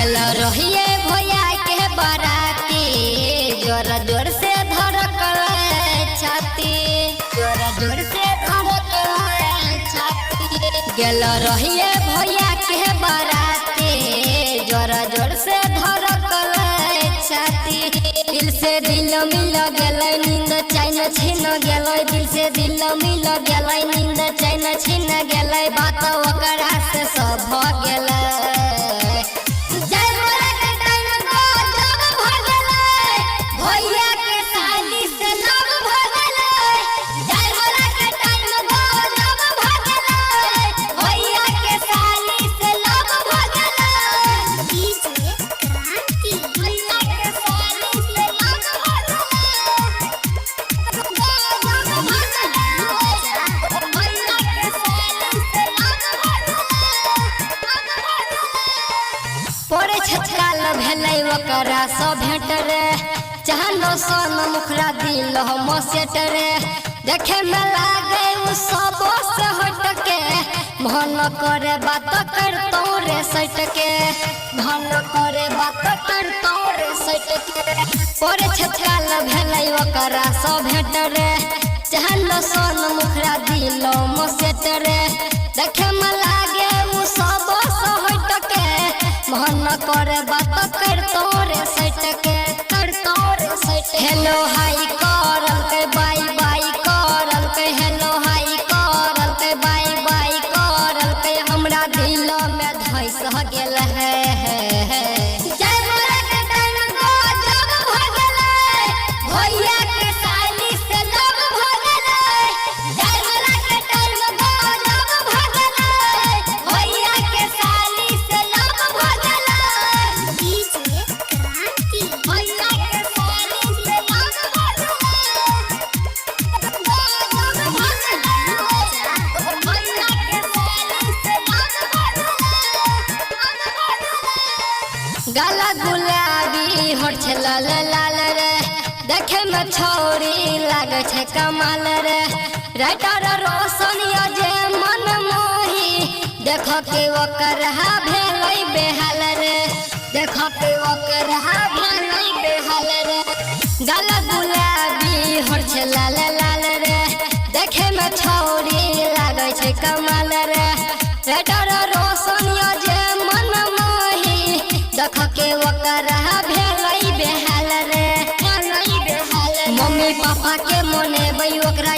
गेल रहिए भैया के बाराती जोर जोर से धड़कल छाती जोर से धड़कल छाती गेल रहिए भैया के बाराती जोर से धड़कल छाती दिल से दिल मिल गेल नींद चैन छिन गेल दिल से दिल मिल गेल नींद चैन छिन गेल बात ओकरा से सब भ गेल पोरे छचकाल भेलै ओकरा सब भेट रे चाहनो सन मुखरा दिल हम सेट रे देखे में लागे उ सब से हट के मन करे बात करतो रे सट के मन करे बात करतो रे सट के पोरे छचकाल भेलै ओकरा सब भेट रे चाहनो सन मुखरा दिल हम सेट रे देखे में लागे उ सब से हट के मन करे बात करतो रे सट के करतो रे सट हेलो हाय करल के बाय बाय करल के हेलो हाय करल के बाय बाय करल के हमरा दिल में धइस गेल है जय मोरा के तन को जग भ गेलै भैया के साली से लग भ गेलै जय मोरा के तन को जग भ गेलै भैया के साली से लग भ गाला गुलाबी होठ छे लाल लाल रे देखे में छोरी लागे छे कमाल रे राइटर रोशनिया जे मन मोही देखो के ओकर हा भेलै बेहाल रे देखो के ओकर हा भेलै बेहाल रे गाला गुलाबी होठ छे लाल लाल रे देखे में छोरी लागे छे कमाल रे राइटर रोशनिया जे मन मोही देख के ओकर भेलै बेहाल रे मम्मी पापा के मने ओकरा